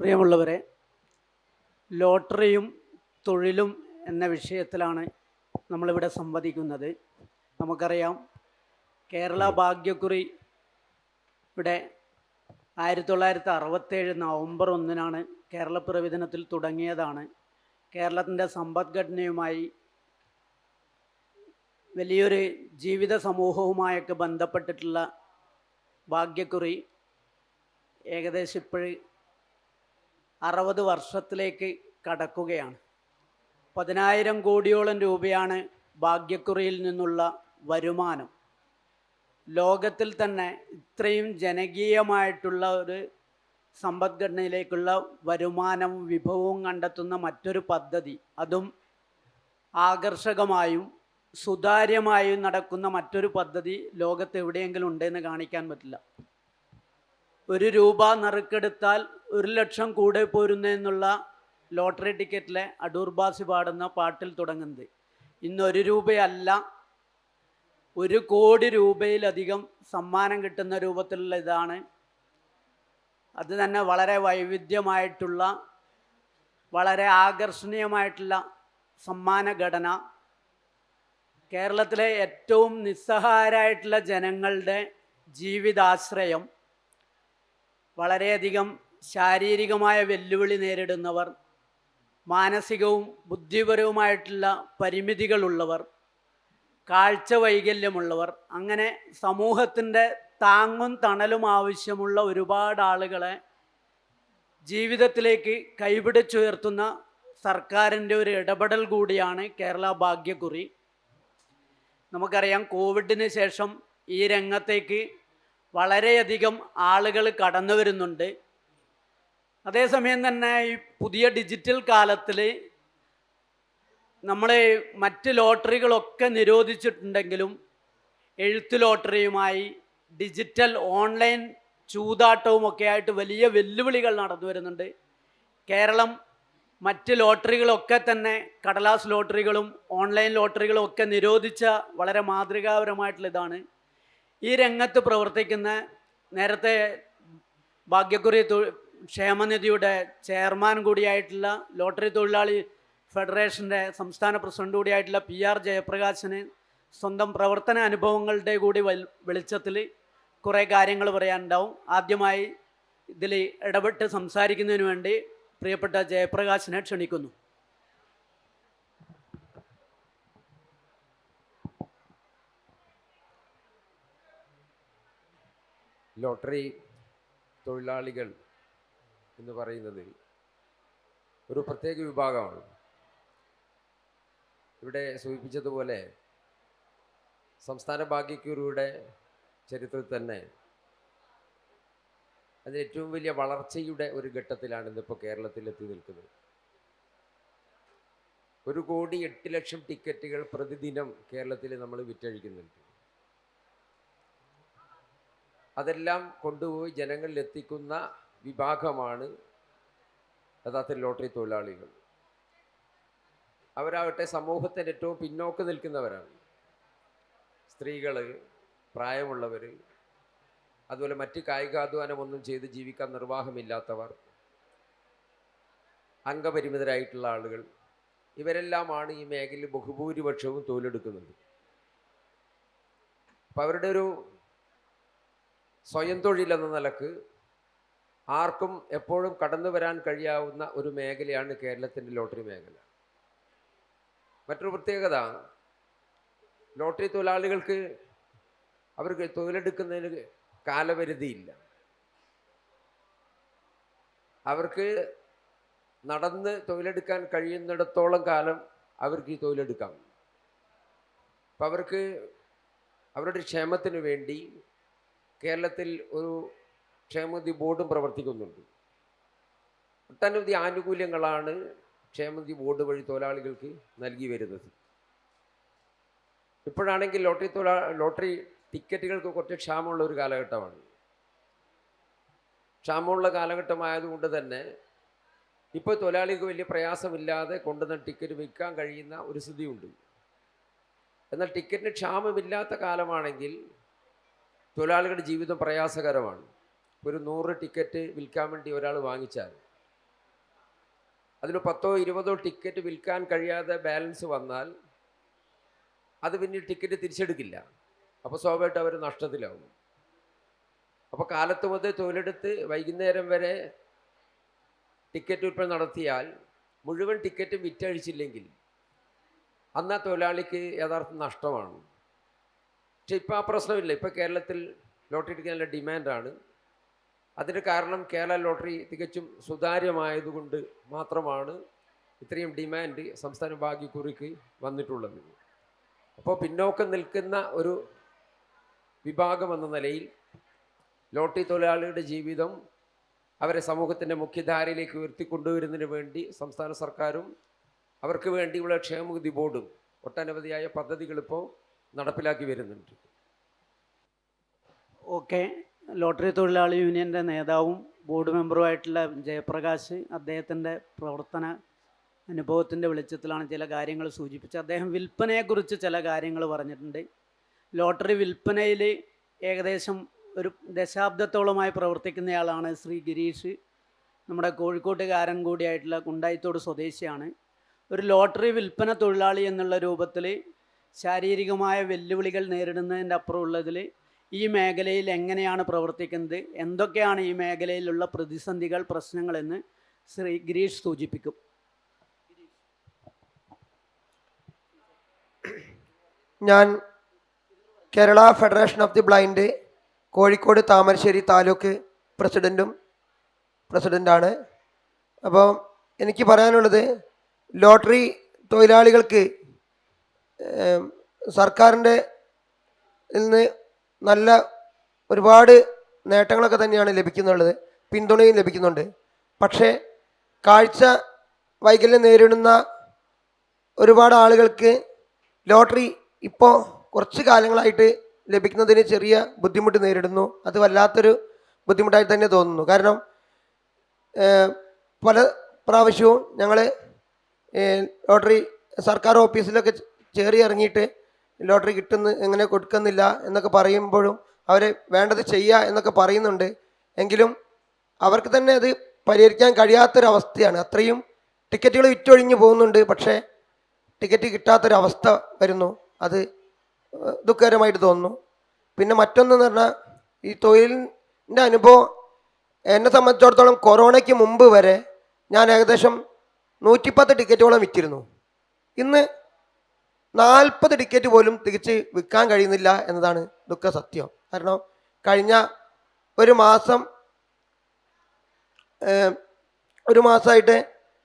പ്രിയമുള്ളവരെ, ലോട്ടറിയും തൊഴിലും എന്ന വിഷയത്തിലാണ് നമ്മളിവിടെ സംവദിക്കുന്നത്. നമുക്കറിയാം, കേരള ഭാഗ്യക്കുറി ഇവിടെ 1967 നവംബർ 1 കേരളപ്പിറവി ദിനത്തിൽ തുടങ്ങിയതാണ്. കേരളത്തിൻ്റെ സമ്പദ്ഘടനയുമായി വലിയൊരു ജീവിത സമൂഹവുമായൊക്കെ ബന്ധപ്പെട്ടിട്ടുള്ള ഭാഗ്യക്കുറി ഏകദേശം ഇപ്പോൾ 60 വർഷത്തിലേക്ക് കടക്കുകയാണ്. 10,000 കോടിയോളം രൂപയാണ് ഭാഗ്യക്കുറിയിൽ നിന്നുള്ള വരുമാനം. ലോകത്തിൽ തന്നെ ഇത്രയും ജനകീയമായിട്ടുള്ള ഒരു സമ്പദ്ഘടനയിലേക്കുള്ള വരുമാനവും വിഭവവും കണ്ടെത്തുന്ന മറ്റൊരു പദ്ധതി, അതും ആകർഷകമായും സുതാര്യമായും നടക്കുന്ന മറ്റൊരു പദ്ധതി ലോകത്ത് എവിടെയെങ്കിലും ഉണ്ടെന്ന് കാണിക്കാൻ പറ്റില്ല. 1 രൂപ നറുക്കെടുത്താൽ 1 ലക്ഷം കൂടെ പോരുന്നു എന്നുള്ള ലോട്ടറി ടിക്കറ്റിലെ അടൂർ ബാസി പാടുന്ന പാട്ടിൽ തുടങ്ങുന്നത് ഇന്ന് 1 രൂപയല്ല, 1 കോടി രൂപയിലധികം സമ്മാനം കിട്ടുന്ന രൂപത്തിലുള്ള ഇതാണ്. അത് തന്നെ വളരെ വൈവിധ്യമായിട്ടുള്ള, വളരെ ആകർഷണീയമായിട്ടുള്ള സമ്മാന ഘടന. കേരളത്തിലെ ഏറ്റവും നിസ്സഹായരായിട്ടുള്ള ജനങ്ങളുടെ ജീവിതാശ്രയം, വളരെയധികം ശാരീരികമായ വെല്ലുവിളി നേരിടുന്നവർ, മാനസികവും ബുദ്ധിപരവുമായിട്ടുള്ള പരിമിതികളുള്ളവർ, കാഴ്ച വൈകല്യമുള്ളവർ, അങ്ങനെ സമൂഹത്തിൻ്റെ താങ്ങും തണലും ആവശ്യമുള്ള ഒരുപാട് ആളുകളെ ജീവിതത്തിലേക്ക് കൈപിടിച്ചുയർത്തുന്ന സർക്കാരിൻ്റെ ഒരു ഇടപെടൽ കൂടിയാണ് കേരള ഭാഗ്യക്കുറി. നമുക്കറിയാം, കോവിഡിന് ശേഷം ഈ രംഗത്തേക്ക് വളരെയധികം ആളുകൾ കടന്നു വരുന്നുണ്ട്. അതേസമയം തന്നെ ഈ പുതിയ ഡിജിറ്റൽ കാലത്തിൽ നമ്മൾ മറ്റ് ലോട്ടറികളൊക്കെ നിരോധിച്ചിട്ടുണ്ടെങ്കിലും എഴുത്ത് ലോട്ടറിയുമായി ഡിജിറ്റൽ ഓൺലൈൻ ചൂതാട്ടവുമൊക്കെ ആയിട്ട് വലിയ വെല്ലുവിളികൾ നടന്നു വരുന്നുണ്ട്. കേരളം മറ്റ് ലോട്ടറികളൊക്കെ തന്നെ, കടലാസ് ലോട്ടറികളും ഓൺലൈൻ ലോട്ടറികളും ഒക്കെ നിരോധിച്ച വളരെ മാതൃകാപരമായിട്ടുള്ള ഇതാണ്. ഈ രംഗത്ത് പ്രവർത്തിക്കുന്ന, നേരത്തെ ഭാഗ്യക്കുറി ക്ഷേമനിധിയുടെ ചെയർമാൻ കൂടിയായിട്ടുള്ള, ലോട്ടറി തൊഴിലാളി ഫെഡറേഷൻ്റെ സംസ്ഥാന പ്രസിഡന്റ് കൂടിയായിട്ടുള്ള PR ജയപ്രകാശിന് സ്വന്തം പ്രവർത്തന അനുഭവങ്ങളുടെ കൂടി വെളിച്ചത്തിൽ കുറേ കാര്യങ്ങൾ പറയാനുണ്ടാവും. ആദ്യമായി ഇതിൽ ഇടപെട്ട് സംസാരിക്കുന്നതിന് വേണ്ടി പ്രിയപ്പെട്ട ജയപ്രകാശിനെ ക്ഷണിക്കുന്നു. ലോട്ടറി തൊഴിലാളികൾ എന്ന് പറയുന്നത് ഒരു പ്രത്യേക വിഭാഗമാണ്. ഇവിടെ സൂചിപ്പിച്ചതുപോലെ സംസ്ഥാന ഭാഗ്യക്കുറിയുടെ ചരിത്രത്തിൽ തന്നെ അത് ഏറ്റവും വലിയ വളർച്ചയുടെ ഒരു ഘട്ടത്തിലാണ് ഇന്നിപ്പോൾ കേരളത്തിൽ എത്തി നിൽക്കുന്നത്. 1,08,00,000 ടിക്കറ്റുകൾ പ്രതിദിനം കേരളത്തിൽ നമ്മൾ വിറ്റഴിക്കുന്നുണ്ട്. അതെല്ലാം കൊണ്ടുപോയി ജനങ്ങളിൽ എത്തിക്കുന്ന വിഭാഗമാണ് യഥാർത്ഥത്തിൽ ലോട്ടറി തൊഴിലാളികൾ. അവരാകട്ടെ സമൂഹത്തിൻ്റെ ഏറ്റവും പിന്നോക്കം നിൽക്കുന്നവരാണ്. സ്ത്രീകൾ, പ്രായമുള്ളവർ, അതുപോലെ മറ്റ് കായികാധ്വാനമൊന്നും ചെയ്ത് ജീവിക്കാൻ നിർവാഹമില്ലാത്തവർ, അംഗപരിമിതരായിട്ടുള്ള ആളുകൾ, ഇവരെല്ലാമാണ് ഈ മേഖലയിൽ ബഹുഭൂരിപക്ഷവും തൊഴിലെടുക്കുന്നത്. അപ്പം അവരുടെ ഒരു സ്വയം തൊഴിലെന്ന നിലക്ക് ആർക്കും എപ്പോഴും കടന്നു വരാൻ കഴിയാവുന്ന ഒരു മേഖലയാണ് കേരളത്തിൻ്റെ ലോട്ടറി മേഖല. മറ്റൊരു പ്രത്യേകത, ലോട്ടറി തൊഴിലാളികൾക്ക് അവർക്ക് തൊഴിലെടുക്കുന്നതിന് കാലപരിധിയില്ല. അവർക്ക് നടന്ന് തൊഴിലെടുക്കാൻ കഴിയുന്നിടത്തോളം കാലം അവർക്ക് ഈ തൊഴിലെടുക്കാം. അപ്പം അവർക്ക് അവരുടെ ക്ഷേമത്തിന് വേണ്ടി കേരളത്തിൽ ഒരു ക്ഷേമനിധി ബോർഡും പ്രവർത്തിക്കുന്നുണ്ട്. ഒട്ടനവധി ആനുകൂല്യങ്ങളാണ് ക്ഷേമനിധി ബോർഡ് വഴി തൊഴിലാളികൾക്ക് നൽകി വരുന്നത്. ഇപ്പോഴാണെങ്കിൽ ലോട്ടറി ടിക്കറ്റുകൾക്ക് കുറച്ച് ക്ഷാമമുള്ള ഒരു കാലഘട്ടമാണ്. ക്ഷാമമുള്ള കാലഘട്ടമായതുകൊണ്ട് തന്നെ ഇപ്പോൾ തൊഴിലാളികൾക്ക് വലിയ പ്രയാസമില്ലാതെ കൊണ്ടുവന്ന ടിക്കറ്റ് വിൽക്കാൻ കഴിയുന്ന ഒരു സ്ഥിതിയുണ്ട്. എന്നാൽ ടിക്കറ്റിന് ക്ഷാമമില്ലാത്ത കാലമാണെങ്കിൽ തൊഴിലാളികളുടെ ജീവിതം പ്രയാസകരമാണ്. ഒരു 100 ടിക്കറ്റ് വിൽക്കാൻ വേണ്ടി ഒരാൾ വാങ്ങിച്ചാൽ അതിൽ 10 20 ടിക്കറ്റ് വിൽക്കാൻ കഴിയാതെ ബാലൻസ് വന്നാൽ അത് പിന്നീട് ടിക്കറ്റ് തിരിച്ചെടുക്കില്ല. അപ്പോൾ സ്വാഭാവികമായിട്ട് അവർ നഷ്ടത്തിലാവും. അപ്പോൾ കാലത്ത് മുതൽ തൊഴിലെടുത്ത് വൈകുന്നേരം വരെ ടിക്കറ്റ് വിൽപ്പന നടത്തിയാൽ മുഴുവൻ ടിക്കറ്റും വിറ്റഴിച്ചില്ലെങ്കിൽ അന്ന് ആ തൊഴിലാളിക്ക് യഥാർത്ഥ നഷ്ടമാണ്. പക്ഷെ ഇപ്പോൾ ആ പ്രശ്നമില്ല. ഇപ്പോൾ കേരളത്തിൽ ലോട്ടറി ടിക്കറ്റ് നല്ല ഡിമാൻഡാണ്. അതിന് കാരണം കേരള ലോട്ടറി തികച്ചും സുതാര്യമായതുകൊണ്ട് മാത്രമാണ് ഇത്രയും ഡിമാൻഡ് സംസ്ഥാന ഭാഗ്യക്കുറിക്ക് വന്നിട്ടുള്ളത്. അപ്പോൾ പിന്നോക്കം നിൽക്കുന്ന ഒരു വിഭാഗം എന്ന നിലയിൽ ലോട്ടറി തൊഴിലാളികളുടെ ജീവിതം അവരെ സമൂഹത്തിൻ്റെ മുഖ്യധാരയിലേക്ക് ഉയർത്തിക്കൊണ്ടുവരുന്നതിന് വേണ്ടി സംസ്ഥാന സർക്കാരും അവർക്ക് വേണ്ടിയുള്ള ക്ഷേമനിധി ബോർഡും ഒട്ടനവധിയായ പദ്ധതികൾ ഇപ്പോൾ നടപ്പിലാക്കി വരുന്നുണ്ട്. ഓക്കെ, ലോട്ടറി തൊഴിലാളി യൂണിയൻ്റെ നേതാവും ബോർഡ് മെമ്പറുമായിട്ടുള്ള ജയപ്രകാശ് അദ്ദേഹത്തിൻ്റെ പ്രവർത്തന അനുഭവത്തിൻ്റെ വെളിച്ചത്തിലാണ് ചില കാര്യങ്ങൾ സൂചിപ്പിച്ചത്. അദ്ദേഹം വിൽപ്പനയെക്കുറിച്ച് ചില കാര്യങ്ങൾ പറഞ്ഞിട്ടുണ്ട്. ലോട്ടറി വിൽപ്പനയിൽ ഏകദേശം ഒരു ദശാബ്ദത്തോളമായി പ്രവർത്തിക്കുന്നയാളാണ് ശ്രീ ഗിരീഷ്. നമ്മുടെ കോഴിക്കോട്ടുകാരൻ കൂടിയായിട്ടുള്ള കുണ്ടായിത്തോട് സ്വദേശിയാണ്. ഒരു ലോട്ടറി വിൽപ്പന തൊഴിലാളി എന്നുള്ള രൂപത്തിൽ ശാരീരികമായ വെല്ലുവിളികൾ നേരിടുന്നതിൻ്റെ അപ്പുറമുള്ളതിൽ ഈ മേഖലയിൽ എങ്ങനെയാണ് പ്രവർത്തിക്കുന്നത്, എന്തൊക്കെയാണ് ഈ മേഖലയിലുള്ള പ്രതിസന്ധികൾ, പ്രശ്നങ്ങളെന്ന് ശ്രീ ഗിരീഷ് സൂചിപ്പിക്കും. ഞാൻ Kerala federation of the blind Kozhikode Thamarassery taluk പ്രസിഡൻ്റാണ്. അപ്പോൾ എനിക്ക് പറയാനുള്ളത്, ലോട്ടറി തൊഴിലാളികൾക്ക് സർക്കാരിൻ്റെ നിന്ന് നല്ല ഒരുപാട് നേട്ടങ്ങളൊക്കെ തന്നെയാണ് ലഭിക്കുന്നുള്ളത്, പിന്തുണയും ലഭിക്കുന്നുണ്ട്. പക്ഷേ കാഴ്ച വൈകല്യം നേരിടുന്ന ഒരുപാട് ആളുകൾക്ക് ലോട്ടറി ഇപ്പോൾ കുറച്ച് കാലങ്ങളായിട്ട് ലഭിക്കുന്നതിന് ചെറിയ ബുദ്ധിമുട്ട് നേരിടുന്നു. അത് വല്ലാത്തൊരു ബുദ്ധിമുട്ടായി തന്നെ തോന്നുന്നു. കാരണം പല പ്രാവശ്യവും ഞങ്ങൾ ലോട്ടറി സർക്കാർ ഓഫീസിലൊക്കെ കയറി ഇറങ്ങിയിട്ട് ലോട്ടറി എങ്ങനെ കൊടുക്കുന്നില്ല എന്നൊക്കെ പറയുമ്പോഴും അവർ വേണ്ടത് ചെയ്യുക എന്നൊക്കെ പറയുന്നുണ്ട്. എങ്കിലും അവർക്ക് തന്നെ അത് പരിഹരിക്കാൻ കഴിയാത്തൊരവസ്ഥയാണ്. അത്രയും ടിക്കറ്റുകൾ വിറ്റൊഴിഞ്ഞു പോകുന്നുണ്ട്, പക്ഷേ ടിക്കറ്റ് കിട്ടാത്തൊരവസ്ഥ വരുന്നു. അത് ദുഃഖകരമായിട്ട് തോന്നുന്നു. പിന്നെ മറ്റൊന്നെന്ന് പറഞ്ഞാൽ, ഈ തൊഴിലിൻ്റെ അനുഭവം എന്നെ സംബന്ധിച്ചിടത്തോളം കൊറോണയ്ക്ക് മുമ്പ് വരെ ഞാൻ ഏകദേശം 110 ടിക്കറ്റോളം വിറ്റിരുന്നു. ഇന്ന് 40 ടിക്കറ്റ് പോലും തികച്ച് വിൽക്കാൻ കഴിയുന്നില്ല എന്നതാണ് ദുഃഖ സത്യം. കാരണം കഴിഞ്ഞ ഒരു മാസമായിട്ട്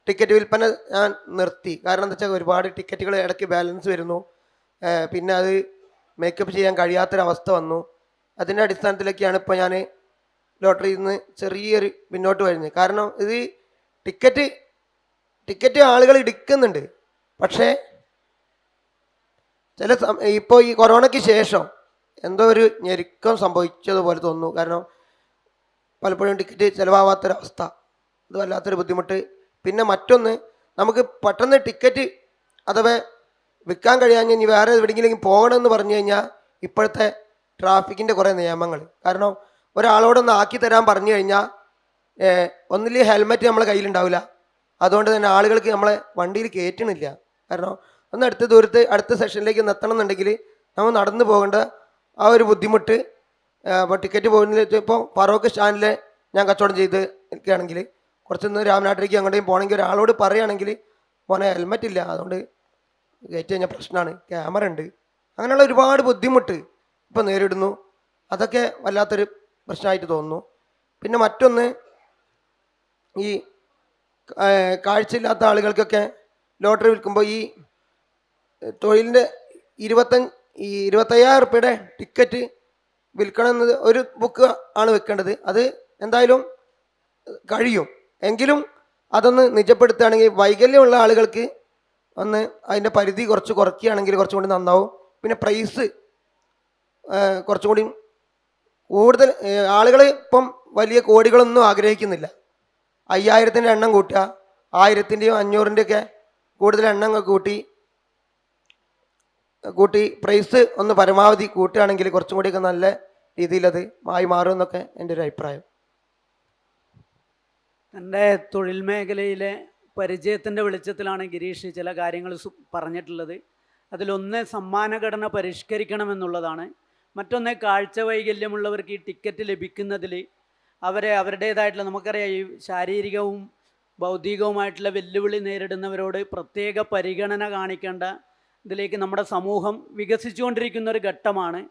ടിക്കറ്റ് വിൽപ്പന ഞാൻ നിർത്തി. കാരണം എന്താ വെച്ചാൽ ഒരുപാട് ടിക്കറ്റുകൾ ഇടയ്ക്ക് ബാലൻസ് വരുന്നു. പിന്നെ അത് മേക്കപ്പ് ചെയ്യാൻ കഴിയാത്തൊരവസ്ഥ വന്നു. അതിൻ്റെ അടിസ്ഥാനത്തിലൊക്കെയാണ് ഇപ്പോൾ ഞാൻ ലോട്ടറിയിൽ നിന്ന് ചെറിയൊരു പിന്നോട്ട് വരുന്നത്. കാരണം ഇത് ടിക്കറ്റ് ആളുകൾ എടുക്കുന്നുണ്ട്, പക്ഷേ ഇപ്പോൾ ഈ കൊറോണയ്ക്ക് ശേഷം എന്തോ ഒരു ഞെരുക്കം സംഭവിച്ചതുപോലെ തോന്നുന്നു. കാരണം പലപ്പോഴും ടിക്കറ്റ് ചിലവാകാത്തൊരവസ്ഥ, അത് വല്ലാത്തൊരു ബുദ്ധിമുട്ട്. പിന്നെ മറ്റൊന്ന്, നമുക്ക് പെട്ടെന്ന് ടിക്കറ്റ് അഥവാ വിൽക്കാൻ കഴിയാഞ്ഞ് ഇനി വേറെ എവിടെയെങ്കിലും പോകണമെന്ന് പറഞ്ഞു കഴിഞ്ഞാൽ ഇപ്പോഴത്തെ ട്രാഫിക്കിൻ്റെ കുറേ നിയമങ്ങൾ, കാരണം ഒരാളോടൊന്ന് ആക്കി തരാൻ പറഞ്ഞു കഴിഞ്ഞാൽ ഒന്നില്ലെങ്കിൽ ഹെൽമെറ്റ് നമ്മളെ കയ്യിലുണ്ടാവില്ല. അതുകൊണ്ട് തന്നെ ആളുകൾക്ക് നമ്മളെ വണ്ടിയിൽ കയറ്റണില്ല. കാരണം ഒന്ന് അടുത്ത സെഷനിലേക്ക് എത്തണം എന്നുണ്ടെങ്കിൽ നമ്മൾ നടന്നു പോകേണ്ട ആ ഒരു ബുദ്ധിമുട്ട്. അപ്പോൾ ടിക്കറ്റ് പോകുന്നതിൽ ഇപ്പോൾ ഫറോക്ക് സ്റ്റാൻഡിൽ ഞാൻ കച്ചവടം ചെയ്ത് നിൽക്കുകയാണെങ്കിൽ കുറച്ചൊന്ന് രാമനാട്ടിലേക്ക് അങ്ങോട്ടേയും പോകണമെങ്കിൽ ഒരാളോട് പറയുകയാണെങ്കിൽ മോനെ ഹെൽമെറ്റ് ഇല്ല, അതുകൊണ്ട് കയറ്റി കഴിഞ്ഞാൽ പ്രശ്നമാണ്, ക്യാമറ ഉണ്ട്, അങ്ങനെയുള്ള ഒരുപാട് ബുദ്ധിമുട്ട് ഇപ്പോൾ നേരിടുന്നു. അതൊക്കെ വല്ലാത്തൊരു പ്രശ്നമായിട്ട് തോന്നുന്നു. പിന്നെ മറ്റൊന്ന്, ഈ കാഴ്ചയില്ലാത്ത ആളുകൾക്കൊക്കെ ലോട്ടറി വിൽക്കുമ്പോൾ ഈ തൊഴിലിൻ്റെ 25,000 റുപ്യയുടെ ടിക്കറ്റ് വിൽക്കണമെന്നത് ഒരു ബുക്ക് ആണ് വെക്കേണ്ടത്. അത് എന്തായാലും കഴിയും. എങ്കിലും അതൊന്ന് നിജപ്പെടുത്തുകയാണെങ്കിൽ വൈകല്യമുള്ള ആളുകൾക്ക് ഒന്ന് അതിൻ്റെ പരിധി കുറച്ച് കുറയ്ക്കുകയാണെങ്കിൽ കുറച്ചും കൂടി നന്നാവും. പിന്നെ പ്രൈസ് കുറച്ചും കൂടി കൂടുതൽ, ആളുകൾ ഇപ്പം വലിയ കോടികളൊന്നും ആഗ്രഹിക്കുന്നില്ല. 5,000-ൻ്റെ എണ്ണം കൂട്ടുക, 1000-ൻ്റെയും 500-ൻ്റെയൊക്കെ കൂടുതൽ എണ്ണം കൂട്ടി പ്രൈസ് ഒന്ന് പരമാവധി കൂട്ടുകയാണെങ്കിൽ കുറച്ചും കൂടിയൊക്കെ നല്ല രീതിയിലത് മാറും എന്നൊക്കെ എൻ്റെ ഒരു അഭിപ്രായം. എൻ്റെ തൊഴിൽ മേഖലയിലെ പരിചയത്തിൻ്റെ വെളിച്ചത്തിലാണ് ഗിരീഷ് ചില കാര്യങ്ങൾ പറഞ്ഞിട്ടുള്ളത്. അതിലൊന്ന് സമ്മാനഘടന പരിഷ്കരിക്കണമെന്നുള്ളതാണ്. മറ്റൊന്ന് കാഴ്ച വൈകല്യമുള്ളവർക്ക് ഈ ടിക്കറ്റ് ലഭിക്കുന്നതിൽ അവരുടേതായിട്ടുള്ള, നമുക്കറിയാം, ഈ ശാരീരികവും ബൗദ്ധികവുമായിട്ടുള്ള വെല്ലുവിളി നേരിടുന്നവരോട് പ്രത്യേക പരിഗണന കാണിക്കേണ്ട ഇതിലേക്ക് നമ്മുടെ സമൂഹം വികസിച്ചുകൊണ്ടിരിക്കുന്ന ഒരു ഘട്ടമാണ്.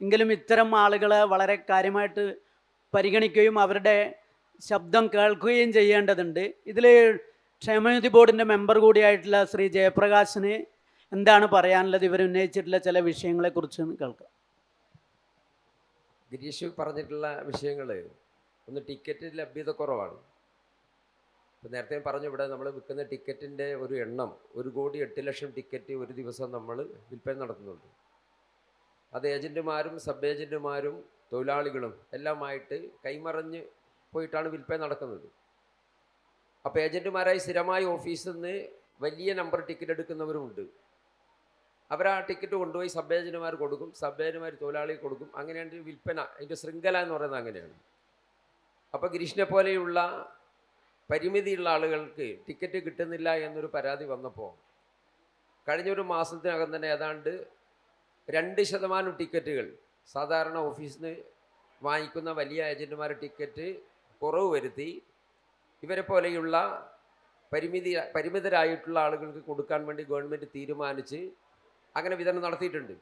എങ്കിലും ഇത്തരം ആളുകളെ വളരെ കാര്യമായിട്ട് പരിഗണിക്കുകയും അവരുടെ ശബ്ദം കേൾക്കുകയും ചെയ്യേണ്ടതുണ്ട്. ഇതിൽ ക്ഷേമനിധി ബോർഡിൻ്റെ മെമ്പർ കൂടിയായിട്ടുള്ള ശ്രീ ജയപ്രകാശിന് എന്താണ് പറയാനുള്ളത്? ഇവർ ഉന്നയിച്ചിട്ടുള്ള ചില വിഷയങ്ങളെക്കുറിച്ച് കേൾക്കാം. ഗിരീഷ് പറഞ്ഞിട്ടുള്ള വിഷയങ്ങൾ, ഒന്ന് ടിക്കറ്റ് ലഭ്യത കുറവാണ്. ഇപ്പം നേരത്തെ പറഞ്ഞു, ഇവിടെ നമ്മൾ വിൽക്കുന്ന ടിക്കറ്റിൻ്റെ ഒരു എണ്ണം 1,08,00,000 ടിക്കറ്റ് ഒരു ദിവസം നമ്മൾ വിൽപ്പന നടത്തുന്നുണ്ട്. അത് ഏജൻറ്റുമാരും സബ് ഏജൻറ്റുമാരും തൊഴിലാളികളും എല്ലാമായിട്ട് കൈമറിഞ്ഞ് പോയിട്ടാണ് വിൽപ്പന നടക്കുന്നത്. അപ്പോൾ ഏജൻറ്റുമാരായി സ്ഥിരമായി ഓഫീസിൽ നിന്ന് വലിയ നമ്പർ ടിക്കറ്റ് എടുക്കുന്നവരുമുണ്ട്. അവർ ആ ടിക്കറ്റ് കൊണ്ടുപോയി സബ് ഏജൻറ്റുമാർ കൊടുക്കും, സബ് ഏജൻറ്റുമാർ തൊഴിലാളികൾ കൊടുക്കും. അങ്ങനെയാണ് വിൽപ്പന, അതിൻ്റെ ശൃംഖല എന്ന് പറയുന്നത് അങ്ങനെയാണ്. അപ്പോൾ ഗിരീഷിനെ പോലെയുള്ള പരിമിതിയുള്ള ആളുകൾക്ക് ടിക്കറ്റ് കിട്ടുന്നില്ല എന്നൊരു പരാതി വന്നപ്പോൾ കഴിഞ്ഞൊരു മാസത്തിനകം തന്നെ ഏതാണ്ട് 2% ടിക്കറ്റുകൾ സാധാരണ ഓഫീസിൽ നിന്ന് വാങ്ങിക്കുന്ന വലിയ ഏജൻറ്റുമാരുടെ ടിക്കറ്റ് കുറവ് വരുത്തി ഇവരെ പോലെയുള്ള പരിമിതരായിട്ടുള്ള ആളുകൾക്ക് കൊടുക്കാൻ വേണ്ടി ഗവൺമെൻറ് തീരുമാനിച്ച് അങ്ങനെ വിതരണം നടത്തിയിട്ടുണ്ട്.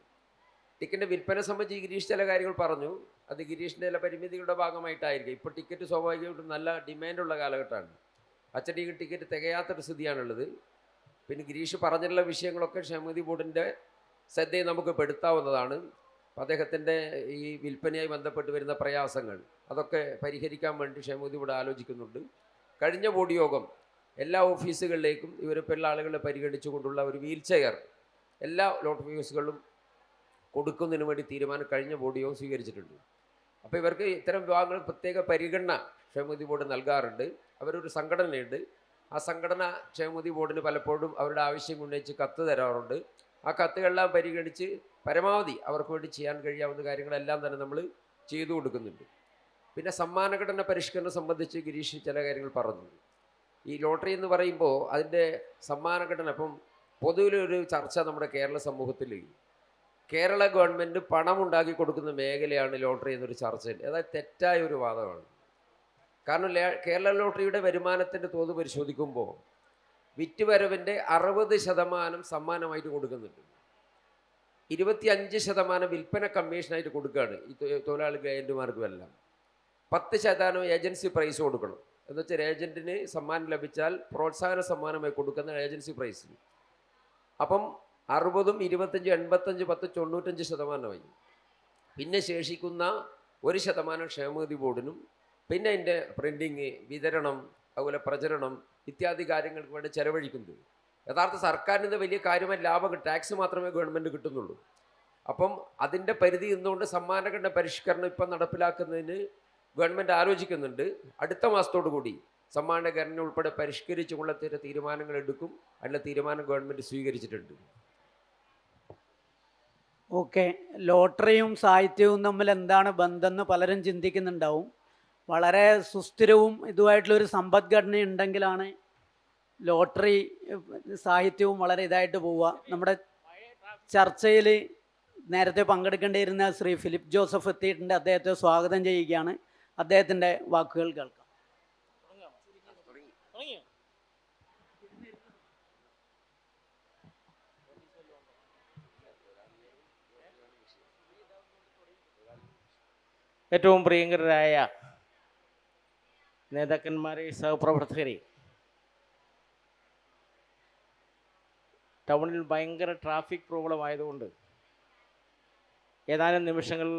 ടിക്കറ്റിൻ്റെ വിൽപ്പന സംബന്ധിച്ച് ഗിരീഷ് ചില കാര്യങ്ങൾ പറഞ്ഞു. അത് ഗിരീഷിൻ്റെ ചില പരിമിതികളുടെ ഭാഗമായിട്ടായിരിക്കും. ഇപ്പോൾ ടിക്കറ്റ് സ്വാഭാവികമായിട്ടും നല്ല ഡിമാൻഡുള്ള കാലഘട്ടമാണ്. അച്ചടി ടിക്കറ്റ് തികയാത്തൊരു സ്ഥിതിയാണുള്ളത്. പിന്നെ ഗിരീഷ് പറഞ്ഞിട്ടുള്ള വിഷയങ്ങളൊക്കെ ക്ഷേമനിധി ബോർഡിൻ്റെ ശ്രദ്ധയെ നമുക്ക് പെടുത്താവുന്നതാണ്. അദ്ദേഹത്തിൻ്റെ ഈ വിൽപ്പനയായി ബന്ധപ്പെട്ട് വരുന്ന പ്രയാസങ്ങൾ അതൊക്കെ പരിഹരിക്കാൻ വേണ്ടി ക്ഷേമനിധി ബോർഡ് ആലോചിക്കുന്നുണ്ട്. കഴിഞ്ഞ ബോർഡ് യോഗം എല്ലാ ഓഫീസുകളിലേക്കും ഇവരെപ്പോലുള്ള ആളുകളെ പരിഗണിച്ചുകൊണ്ടുള്ള ഒരു വീൽ ചെയർ എല്ലാ ലോട്ടറി ഓഫീസുകളിലും കൊടുക്കുന്നതിന് വേണ്ടി തീരുമാനം കഴിഞ്ഞ ബോർഡ് യോഗം സ്വീകരിച്ചിട്ടുണ്ട്. അപ്പോൾ ഇവർക്ക് ഇത്തരം വിഭാഗങ്ങൾ പ്രത്യേക പരിഗണന ക്ഷേമനിധി ബോർഡ് നൽകാറുണ്ട്. അവരൊരു സംഘടനയുണ്ട്. ആ സംഘടന ക്ഷേമനിധി ബോർഡിന് പലപ്പോഴും അവരുടെ ആവശ്യം ഉന്നയിച്ച് കത്ത് തരാറുണ്ട്. ആ കത്തുകളെല്ലാം പരിഗണിച്ച് പരമാവധി അവർക്ക് വേണ്ടി ചെയ്യാൻ കഴിയാവുന്ന കാര്യങ്ങളെല്ലാം തന്നെ നമ്മൾ ചെയ്തു കൊടുക്കുന്നുണ്ട്. പിന്നെ സമ്മാനഘടന പരിഷ്കരണം സംബന്ധിച്ച് ഗിരീഷ് ചില കാര്യങ്ങൾ പറഞ്ഞു. ഈ ലോട്ടറി എന്ന് പറയുമ്പോൾ അതിൻ്റെ സമ്മാനഘടന, ഇപ്പം പൊതുവിലൊരു ചർച്ച നമ്മുടെ കേരള സമൂഹത്തിൽ, കേരള ഗവൺമെൻറ് പണം ഉണ്ടാക്കി കൊടുക്കുന്ന മേഖലയാണ് ലോട്ടറി എന്നൊരു ചർച്ചയുണ്ട്. അതായത് തെറ്റായ ഒരു വാദമാണ്. കാരണം കേരള ലോട്ടറിയുടെ വരുമാനത്തിൻ്റെ തോത് പരിശോധിക്കുമ്പോൾ വിറ്റുവരവിൻ്റെ 60% സമ്മാനമായിട്ട് കൊടുക്കുന്നുണ്ട്. 25% വിൽപ്പന കമ്മീഷനായിട്ട് കൊടുക്കുകയാണ് ഈ തൊഴിലാളി ഏജൻറ്റുമാർക്കുമെല്ലാം. 10% ഏജൻസി പ്രൈസ് കൊടുക്കണം. എന്ന് വെച്ചാൽ ഏജൻറ്റിന് സമ്മാനം ലഭിച്ചാൽ പ്രോത്സാഹന സമ്മാനമായി കൊടുക്കുന്ന ഏജൻസി പ്രൈസ്. അപ്പം 60, 25, 85, 10, 95%. പിന്നെ ശേഷിക്കുന്ന 1% ക്ഷേമനിധി ബോർഡിനും, പിന്നെ അതിൻ്റെ പ്രിൻറ്റിങ്, വിതരണം, അതുപോലെ പ്രചരണം ഇത്യാദി കാര്യങ്ങൾക്ക് വേണ്ടി ചെലവഴിക്കുന്നത്. യഥാർത്ഥ സർക്കാരിൻ്റെ വലിയ കാര്യമായി ലാഭം, ടാക്സ് മാത്രമേ ഗവൺമെൻറ് കിട്ടുന്നുള്ളൂ. അപ്പം അതിൻ്റെ പരിധി നിന്നുകൊണ്ട് സമ്മാനഘടന പരിഷ്കരണം ഇപ്പം നടപ്പിലാക്കുന്നതിന് ഗവൺമെൻറ് ആലോചിക്കുന്നുണ്ട്. അടുത്ത മാസത്തോടു കൂടി സമ്മാനഘടന ഉൾപ്പെടെ പരിഷ്കരിച്ചുള്ള തീരുമാനങ്ങൾ എടുക്കും. അതിൻ്റെ തീരുമാനം ഗവൺമെൻറ് സ്വീകരിച്ചിട്ടുണ്ട്. ഓക്കെ, ലോട്ടറിയും സാഹിത്യവും തമ്മിൽ എന്താണ് ബന്ധം എന്ന് പലരും ചിന്തിക്കുന്നുണ്ടാവും. വളരെ സുസ്ഥിരവും ഇതുമായിട്ടുള്ളൊരു സമ്പദ്ഘടന ഉണ്ടെങ്കിലാണ് ലോട്ടറി സാഹിത്യവും വളരെ ഇതായിട്ട് പോവുക. നമ്മുടെ ചർച്ചയിൽ നേരത്തെ പങ്കെടുക്കേണ്ടിയിരുന്ന ശ്രീ ഫിലിപ്പ് ജോസഫ് എത്തിയിട്ടുണ്ട്. അദ്ദേഹത്തെ സ്വാഗതം ചെയ്യുകയാണ്. അദ്ദേഹത്തിൻ്റെ വാക്കുകൾ കേൾക്കാം. ഏറ്റവും പ്രിയങ്കരായ നേതാക്കന്മാരെ, സഹപ്രവർത്തകരെ, ടൗണിൽ ഭയങ്കര ട്രാഫിക് പ്രോബ്ലം ആയതുകൊണ്ട് ഏതാനും നിമിഷങ്ങൾ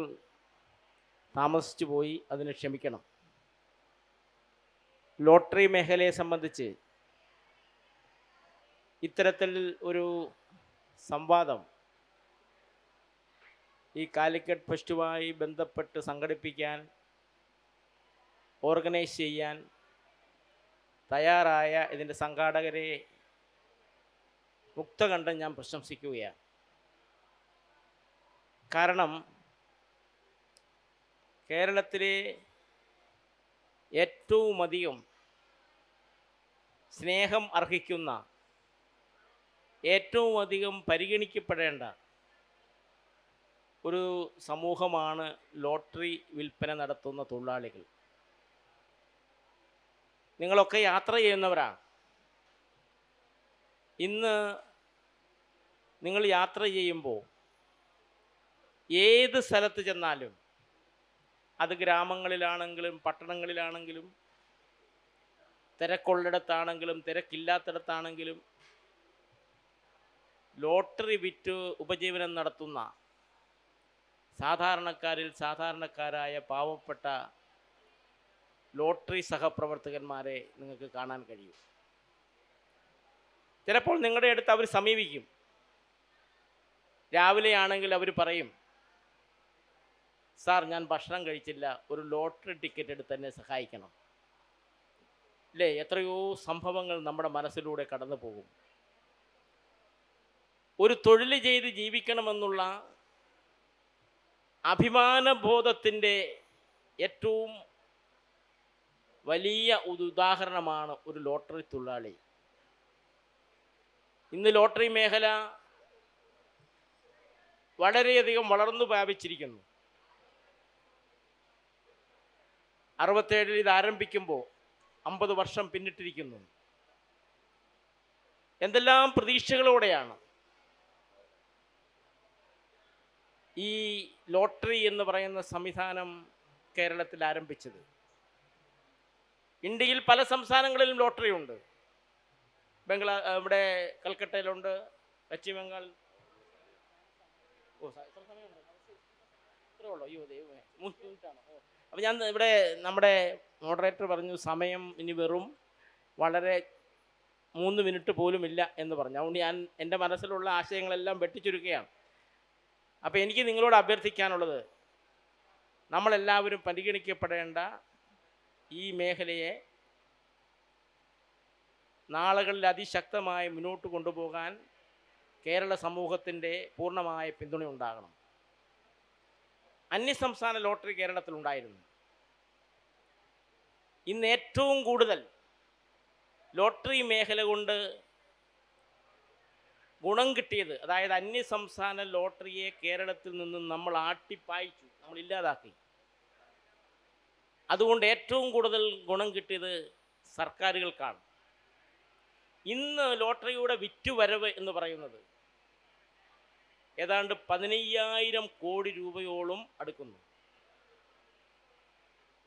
താമസിച്ചു പോയി, അതിന് ക്ഷമിക്കണം. ലോട്ടറി മേഖലയെ സംബന്ധിച്ച് ഇത്തരത്തിൽ ഒരു സംവാദം ഈ കാലിക്കറ്റ് ഫെസ്റ്റുമായി ബന്ധപ്പെട്ട് സംഘടിപ്പിക്കാൻ, ഓർഗനൈസ് ചെയ്യാൻ തയ്യാറായ ഇതിൻ്റെ സംഘാടകരെ മുക്തകണ്ഠം ഞാൻ പ്രശംസിക്കുകയാണ്. കാരണം കേരളത്തിലെ ഏറ്റവും അധികം സ്നേഹം അർഹിക്കുന്ന, ഏറ്റവും അധികം പരിഗണിക്കപ്പെടേണ്ട ഒരു സമൂഹമാണ് ലോട്ടറി വിൽപ്പന നടത്തുന്ന തൊഴിലാളികൾ. നിങ്ങളൊക്കെ യാത്ര ചെയ്യുന്നവരാണ്. ഇന്ന് നിങ്ങൾ യാത്ര ചെയ്യുമ്പോൾ ഏത് സ്ഥലത്ത് ചെന്നാലും, അത് ഗ്രാമങ്ങളിലാണെങ്കിലും പട്ടണങ്ങളിലാണെങ്കിലും തിരക്കുള്ളിടത്താണെങ്കിലും തിരക്കില്ലാത്തിടത്താണെങ്കിലും ലോട്ടറി വിറ്റ് ഉപജീവനം നടത്തുന്ന സാധാരണക്കാരിൽ സാധാരണക്കാരായ പാവപ്പെട്ട ലോട്ടറി സഹപ്രവർത്തകന്മാരെ നിങ്ങൾക്ക് കാണാൻ കഴിയും. ചിലപ്പോൾ നിങ്ങളുടെ അടുത്ത് അവർ സമീപിക്കും. രാവിലെയാണെങ്കിൽ അവർ പറയും, സാർ ഞാൻ ഭക്ഷണം കഴിച്ചില്ല, ഒരു ലോട്ടറി ടിക്കറ്റ് എടുത്ത് എന്നെ സഹായിക്കണം. അല്ലേ? എത്രയോ സംഭവങ്ങൾ നമ്മുടെ മനസ്സിലൂടെ കടന്നു പോകും. ഒരു തൊഴിൽ ചെയ്ത് ജീവിക്കണമെന്നുള്ള അഭിമാനബോധത്തിൻ്റെ ഏറ്റവും വലിയ ഒരു ഉദാഹരണമാണ് ഒരു ലോട്ടറി തൊഴിലാളി. ഇന്ന് ലോട്ടറി മേഖല വളരെയധികം വളർന്നു വ്യാപിച്ചിരിക്കുന്നു. 67 ഇത് ആരംഭിക്കുമ്പോൾ 50 വർഷം പിന്നിട്ടിരിക്കുന്നു. എന്തെല്ലാം പ്രതീക്ഷകളോടെയാണ് ഈ ലോട്ടറി എന്ന് പറയുന്ന സംവിധാനം കേരളത്തിൽ ആരംഭിച്ചത്. ഇന്ത്യയിൽ പല സംസ്ഥാനങ്ങളിലും ലോട്ടറി ഉണ്ട്. ഇവിടെ കൽക്കട്ടയിലുണ്ട്, പശ്ചിമ ബംഗാൾ. എത്ര സമയമുണ്ട്? ഇത്രേ ഉള്ളൂ. അയ്യോ ദൈവമേ, 3 മിനിറ്റാണോ? അപ്പോൾ ഞാൻ ഇവിടെ നമ്മുടെ മോഡറേറ്റർ പറഞ്ഞു സമയം ഇനി വെറും വളരെ 3 മിനിറ്റ് പോലും ഇല്ല എന്ന് പറഞ്ഞു. അതുകൊണ്ട് ഞാൻ എൻ്റെ മനസ്സിലുള്ള ആശയങ്ങളെല്ലാം വെട്ടിച്ചുരുക്കുകയാണ്. അപ്പോൾ എനിക്ക് നിങ്ങളോട് അഭ്യർത്ഥിക്കാനുള്ളത്, നമ്മളെല്ലാവരും പരിഗണിക്കപ്പെടേണ്ട ഈ മേഖലയെ നാളുകളിൽ അതിശക്തമായി മുന്നോട്ട് കൊണ്ടുപോകാൻ കേരള സമൂഹത്തിൻ്റെ പൂർണ്ണമായ പിന്തുണ ഉണ്ടാകണം. അന്യസംസ്ഥാന ലോട്ടറി കേരളത്തിലുണ്ടായിരുന്നു. ഇന്ന് ഏറ്റവും കൂടുതൽ ലോട്ടറി മേഖല കൊണ്ട് ഗുണം കിട്ടിയത്, അതായത് അന്യസംസ്ഥാന ലോട്ടറിയെ കേരളത്തിൽ നിന്നും നമ്മൾ ആട്ടിപ്പായിച്ചു, നമ്മൾ ഇല്ലാതാക്കി. അതുകൊണ്ട് ഏറ്റവും കൂടുതൽ ഗുണം കിട്ടിയത് സർക്കാരുകൾക്കാണ്. ഇന്ന് ലോട്ടറിയുടെ വിറ്റുവരവ് എന്ന് പറയുന്നത് ഏതാണ്ട് 15,000 കോടി രൂപയോളം അടുക്കുന്നു.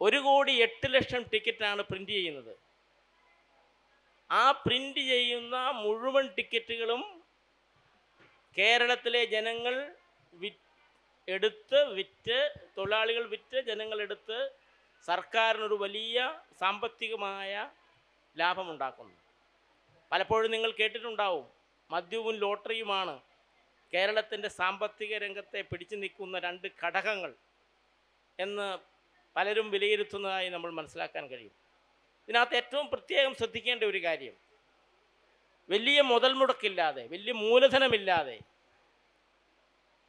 1,08,00,000 ടിക്കറ്റാണ് പ്രിൻ്റ് ചെയ്യുന്നത്. ആ പ്രിൻ്റ് ചെയ്യുന്ന മുഴുവൻ ടിക്കറ്റുകളും കേരളത്തിലെ ജനങ്ങൾ വിറ്റ് തൊഴിലാളികൾ വിറ്റ് ജനങ്ങളെടുത്ത് സർക്കാരിനൊരു വലിയ സാമ്പത്തികമായ ലാഭമുണ്ടാക്കുന്നു. പലപ്പോഴും നിങ്ങൾ കേട്ടിട്ടുണ്ടാവും, മദ്യവും ലോട്ടറിയുമാണ് കേരളത്തിൻ്റെ സാമ്പത്തിക രംഗത്തെ പിടിച്ചു നിൽക്കുന്ന 2 ഘടകങ്ങൾ എന്ന് പലരും വിലയിരുത്തുന്നതായി നമ്മൾ മനസ്സിലാക്കാൻ കഴിയും. ഇതിനകത്ത് ഏറ്റവും പ്രത്യേകം ശ്രദ്ധിക്കേണ്ട ഒരു കാര്യം, വലിയ മുതൽ മുടക്കില്ലാതെ, വലിയ മൂലധനമില്ലാതെ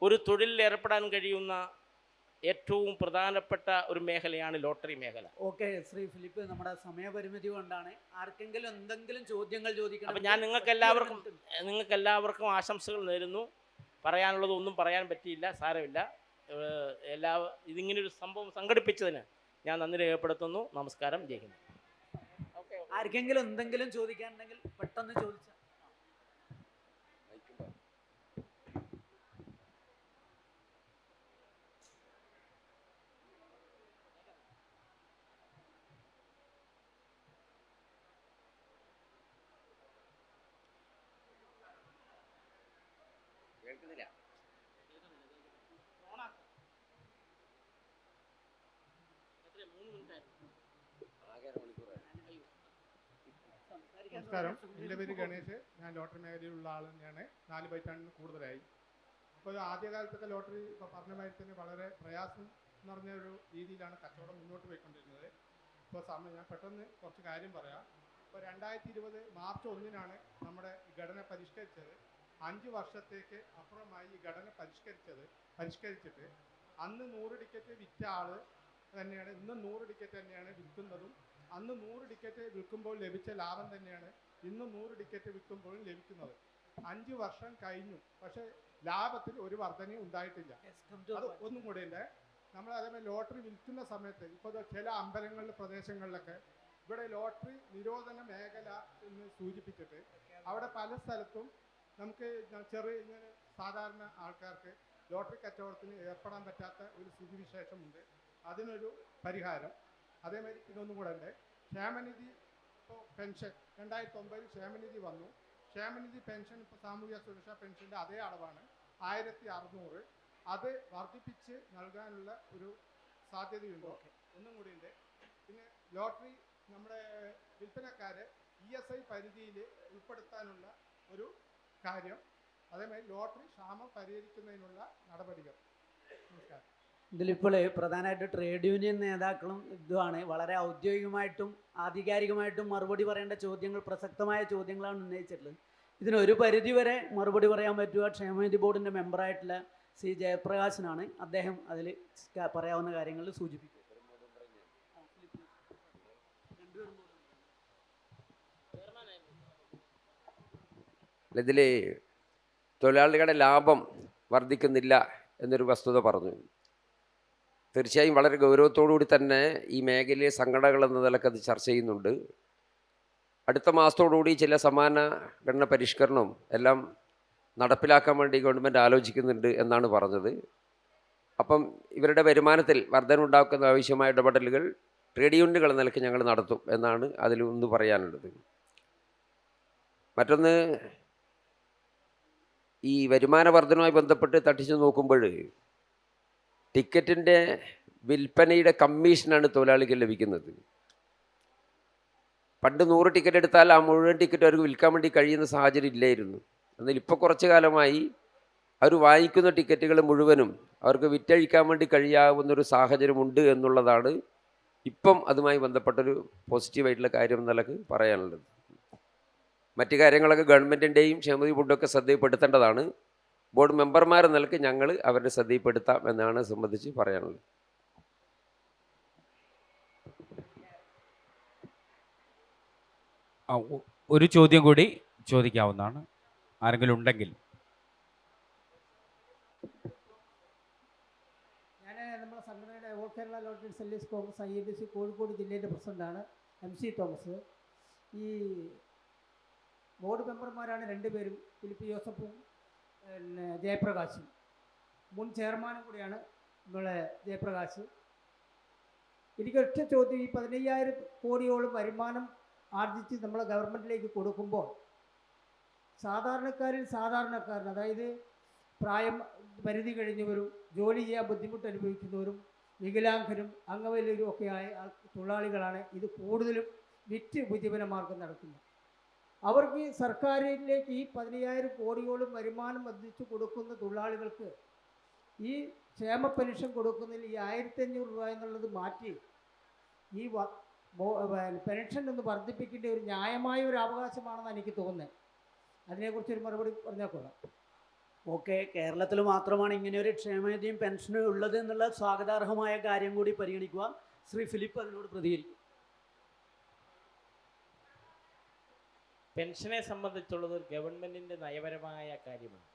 ഒരു തൊഴിലിൽ ഏർപ്പെടാൻ കഴിയുന്ന ഏറ്റവും പ്രധാനപ്പെട്ട ഒരു മേഖലയാണ് ലോട്ടറി മേഖല. ഓക്കെ ശ്രീ ഫിലിപ്പ്, നമ്മുടെ സമയപരിമിതി കൊണ്ടാണ്. ആർക്കെങ്കിലും എന്തെങ്കിലും ചോദ്യങ്ങൾ ചോദിക്കണം. അപ്പം ഞാൻ നിങ്ങൾക്ക് എല്ലാവർക്കും ആശംസകൾ നേരുന്നു. പറയാനുള്ളത് ഒന്നും പറയാൻ പറ്റിയില്ല, സാരമില്ല. ഇതിങ്ങനൊരു സംഭവം സംഘടിപ്പിച്ചതിന് ഞാൻ നന്ദി രേഖപ്പെടുത്തുന്നു. നമസ്കാരം, ജയ് ഹിന്ദ്. ആർക്കെങ്കിലും എന്തെങ്കിലും ചോദിക്കാനുണ്ടെങ്കിൽ പെട്ടെന്ന് ചോദിച്ചാൽ. കേൾക്കുന്നില്ല. നമസ്കാരം, എൻ്റെ പേര് ഗണേഷ്. ഞാൻ ലോട്ടറി മേഖലയിലുള്ള ആൾ തന്നെയാണ്. 4 പതിറ്റാണ്ടിന് കൂടുതലായി. അപ്പോൾ ആദ്യകാലത്തൊക്കെ ലോട്ടറി ഇപ്പോൾ പറഞ്ഞ മാതിരി തന്നെ വളരെ പ്രയാസം നിറഞ്ഞ ഒരു രീതിയിലാണ് കച്ചവടം മുന്നോട്ട് പോയിക്കൊണ്ടിരുന്നത്. ഇപ്പോൾ ഞാൻ പെട്ടെന്ന് കുറച്ച് കാര്യം പറയാം. ഇപ്പോൾ 2020 മാർച്ച് 1-നാണ് നമ്മുടെ ഘടന പരിഷ്കരിച്ചത്. 5 വർഷത്തേക്ക് അപ്പുറമായി ഈ ഘടന പരിഷ്കരിച്ചിട്ട് അന്ന് 100 ടിക്കറ്റ് വിറ്റ ആൾ തന്നെയാണ് ഇന്നും 100 ടിക്കറ്റ് തന്നെയാണ് വിൽക്കുന്നതും അന്ന് 100 ടിക്കറ്റ് വിൽക്കുമ്പോൾ ലഭിച്ച ലാഭം തന്നെയാണ് ഇന്ന് 100 ടിക്കറ്റ് വിൽക്കുമ്പോഴും ലഭിക്കുന്നത്. 5 വർഷം കഴിഞ്ഞു, പക്ഷേ ലാഭത്തിൽ ഒരു വർധനയും ഉണ്ടായിട്ടില്ല. അത് ഒന്നും കൂടെ ഉണ്ട്. നമ്മൾ അതേപോലെ ലോട്ടറി വിൽക്കുന്ന സമയത്ത് ഇപ്പോൾ ചില അമ്പലങ്ങളിലെ പ്രദേശങ്ങളിലൊക്കെ ഇവിടെ ലോട്ടറി നിരോധന മേഖല എന്ന് സൂചിപ്പിച്ചിട്ട് അവിടെ പല സ്ഥലത്തും നമുക്ക് ചെറിയ ഇങ്ങനെ സാധാരണ ആൾക്കാർക്ക് ലോട്ടറി കച്ചവടത്തിന് ഏർപ്പെടാൻ പറ്റാത്ത ഒരു സ്ഥിതിവിശേഷമുണ്ട്. അതിനൊരു പരിഹാരം. അതേമാതിരി ഇതൊന്നും കൂടെ ഉണ്ട്. ക്ഷേമനിധി ഇപ്പോൾ പെൻഷൻ 2009 ക്ഷേമനിധി വന്നു. ക്ഷേമനിധി പെൻഷൻ ഇപ്പോൾ സാമൂഹ്യ സുരക്ഷാ പെൻഷൻ്റെ അതേ അളവാണ് 1600. അത് വർദ്ധിപ്പിച്ച് നൽകാനുള്ള ഒരു സാധ്യതയുണ്ടോ ഒന്നും കൂടി ഉണ്ട്. പിന്നെ ലോട്ടറി നമ്മുടെ വിൽപ്പനക്കാരെ ESI പരിധിയിൽ ഉൾപ്പെടുത്താനുള്ള ഒരു കാര്യം, അതേമാതിരി ലോട്ടറി ക്ഷാമം പരിഹരിക്കുന്നതിനുള്ള നടപടികൾ. നമസ്കാരം. ഇതിലിപ്പോൾ പ്രധാനമായിട്ട് ട്രേഡ് യൂണിയൻ നേതാക്കളും ഇതുമാണ് വളരെ ഔദ്യോഗികമായിട്ടും ആധികാരികമായിട്ടും മറുപടി പറയേണ്ട ചോദ്യങ്ങൾ, പ്രസക്തമായ ചോദ്യങ്ങളാണ് ഉന്നയിച്ചിട്ടുള്ളത്. ഇതിനൊരു പരിധിവരെ മറുപടി പറയാൻ പറ്റുക ക്ഷേമനിധി ബോർഡിൻ്റെ മെമ്പറായിട്ടുള്ള സി ജയപ്രകാശനാണ്. അദ്ദേഹം അതിൽ പറയാവുന്ന കാര്യങ്ങളിൽ സൂചിപ്പിക്കും. ഇതിൽ തൊഴിലാളികളുടെ ലാഭം വർദ്ധിക്കുന്നില്ല എന്നൊരു വസ്തുത പറഞ്ഞു. തീർച്ചയായും വളരെ ഗൗരവത്തോടുകൂടി തന്നെ ഈ മേഖലയിലെ സംഘടനകൾ എന്ന നിലക്ക് അത് ചർച്ച ചെയ്യുന്നുണ്ട്. അടുത്ത മാസത്തോടുകൂടി ചില സമാന ഘടന പരിഷ്കരണം എല്ലാം നടപ്പിലാക്കാൻ വേണ്ടി ഗവൺമെൻറ് ആലോചിക്കുന്നുണ്ട് എന്നാണ് പറഞ്ഞത്. അപ്പം ഇവരുടെ വരുമാനത്തിൽ വർധനമുണ്ടാക്കുന്ന ആവശ്യമായ ഇടപെടലുകൾ ട്രേഡ് യൂണിയനുകൾ എന്ന നിലയ്ക്ക് ഞങ്ങൾ നടത്തും എന്നാണ് അതിലൊന്ന് പറയാനുള്ളത്. മറ്റൊന്ന്, ഈ വരുമാന വർധനവുമായി ബന്ധപ്പെട്ട് തട്ടിച്ചു നോക്കുമ്പോൾ ടിക്കറ്റിൻ്റെ വിൽപ്പനയുടെ കമ്മീഷനാണ് തൊഴിലാളികൾ ലഭിക്കുന്നത്. പണ്ട് 100 ടിക്കറ്റ് എടുത്താൽ ആ മുഴുവൻ ടിക്കറ്റ് അവർക്ക് വിൽക്കാൻ വേണ്ടി കഴിയുന്ന സാഹചര്യം ഇല്ലായിരുന്നു. എന്നാൽ ഇപ്പോൾ കുറച്ച് കാലമായി അവർ വാങ്ങിക്കുന്ന ടിക്കറ്റുകൾ മുഴുവനും അവർക്ക് വിറ്റഴിക്കാൻ വേണ്ടി കഴിയാവുന്നൊരു സാഹചര്യമുണ്ട് എന്നുള്ളതാണ് ഇപ്പം അതുമായി ബന്ധപ്പെട്ടൊരു പോസിറ്റീവായിട്ടുള്ള കാര്യം എന്നുള്ളത് പറയാനുള്ളത്. മറ്റു കാര്യങ്ങളൊക്കെ ഗവൺമെൻറ്റിൻ്റെയും ക്ഷേമനിധി ബോർഡൊക്കെ ശ്രദ്ധയിൽപ്പെടുത്തേണ്ടതാണ്. ബോർഡ് മെമ്പർമാർ നിലക്ക് ഞങ്ങൾ അവരുടെ ശ്രദ്ധയിൽപ്പെടുത്താം എന്നാണ് സംബന്ധിച്ച് പറയാനുള്ളത്. ഒരു ചോദ്യം കൂടി ചോദിക്കാവുന്നതാണ്, ആരെങ്കിലും ഉണ്ടെങ്കിൽ. ഞാൻ നമ്മുടെ സംഘടനയുടെ all Kerala lottery sellers Congress INDC Kozhikode ജില്ലയുടെ പ്രസിഡൻ്റാണ് MC തോമസ്. ഈ ബോർഡ് മെമ്പർമാരാണ് 2 പേരും, ഫിലിപ്പ് ജോസഫും പിന്നെ ജയപ്രകാശും. മുൻ ചെയർമാനും കൂടിയാണ് നമ്മളെ ജയപ്രകാശ്. എനിക്കൊറ്റ ചോദ്യം, ഈ 15,000 കോടിയോളം വരുമാനം ആർജിച്ച് നമ്മളെ ഗവൺമെൻറ്റിലേക്ക് കൊടുക്കുമ്പോൾ സാധാരണക്കാരൻ, അതായത് പ്രായം പരിധി കഴിഞ്ഞവരും ജോലി ചെയ്യാൻ ബുദ്ധിമുട്ട് അനുഭവിക്കുന്നവരും വികലാംഗരും അംഗവൈകല്യരും ഒക്കെയായ തൊഴിലാളികളാണ് ഇത് കൂടുതലും വിറ്റ് ഉപജീവന മാർഗം നടക്കുന്നത്. അവർക്ക് സർക്കാരിലേക്ക് ഈ 15,000 കോടിയോളം വരുമാനം വർദ്ധിച്ചു കൊടുക്കുന്ന തൊഴിലാളികൾക്ക് ഈ ക്ഷേമ പെൻഷൻ കൊടുക്കുന്നതിൽ ഈ 1,500 രൂപ എന്നുള്ളത് മാറ്റി ഈ പെൻഷൻ ഒന്ന് വർദ്ധിപ്പിക്കേണ്ട ഒരു ന്യായമായ ഒരു അവകാശമാണെന്ന് എനിക്ക് തോന്നുന്നത്. അതിനെക്കുറിച്ചൊരു മറുപടി പറഞ്ഞാൽ കൊള്ളാം. ഓക്കെ, കേരളത്തിൽ മാത്രമാണ് ഇങ്ങനെ ഒരു ക്ഷേമനിധിയും പെൻഷനും ഉള്ളത് എന്നുള്ള സ്വാഗതാർഹമായ കാര്യം കൂടി പരിഗണിക്കുക. ശ്രീ ഫിലിപ്പ് അതിനോട് പ്രതികരിക്കും. പെൻഷനെ സംബന്ധിച്ചുള്ളത് ഒരു ഗവൺമെൻറ്റിൻ്റെ നയപരമായ കാര്യമാണ്.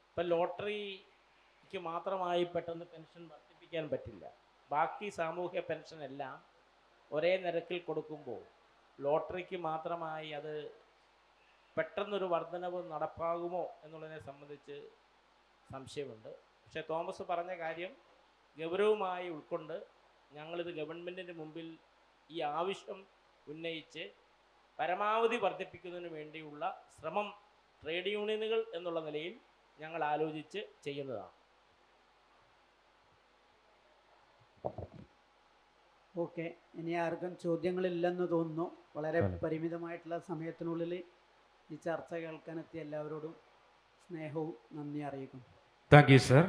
ഇപ്പം ലോട്ടറിക്ക് മാത്രമായി പെട്ടെന്ന് പെൻഷൻ വർദ്ധിപ്പിക്കാൻ പറ്റില്ല. ബാക്കി സാമൂഹ്യ പെൻഷൻ എല്ലാം ഒരേ നിരക്കിൽ കൊടുക്കുമ്പോൾ ലോട്ടറിക്ക് മാത്രമായി അത് പെട്ടെന്നൊരു വർധനവ് നടപ്പാകുമോ എന്നുള്ളതിനെ സംബന്ധിച്ച് സംശയമുണ്ട്. പക്ഷേ തോമസ് പറഞ്ഞ കാര്യം ഗൗരവമായി ഉൾക്കൊണ്ട് ഞങ്ങളിത് ഗവൺമെൻറ്റിൻ്റെ മുമ്പിൽ ഈ ആവശ്യം ഉന്നയിച്ച് പരമാവധി വർദ്ധിപ്പിക്കുന്നതിന് വേണ്ടിയുള്ള ശ്രമം ട്രേഡ് യൂണിയനുകൾ എന്നുള്ള നിലയിൽ ഞങ്ങൾ ആലോചിച്ച് ചെയ്യുന്നതാണ്. ഓക്കെ, ഇനി ആർക്കും ചോദ്യങ്ങളില്ലെന്ന് തോന്നുന്നു. വളരെ പരിമിതമായിട്ടുള്ള സമയത്തിനുള്ളിൽ ഈ ചർച്ച കേൾക്കാനെത്തിയ എല്ലാവരോടും സ്നേഹവും നന്ദി അറിയിക്കുന്നു. Thank you sir.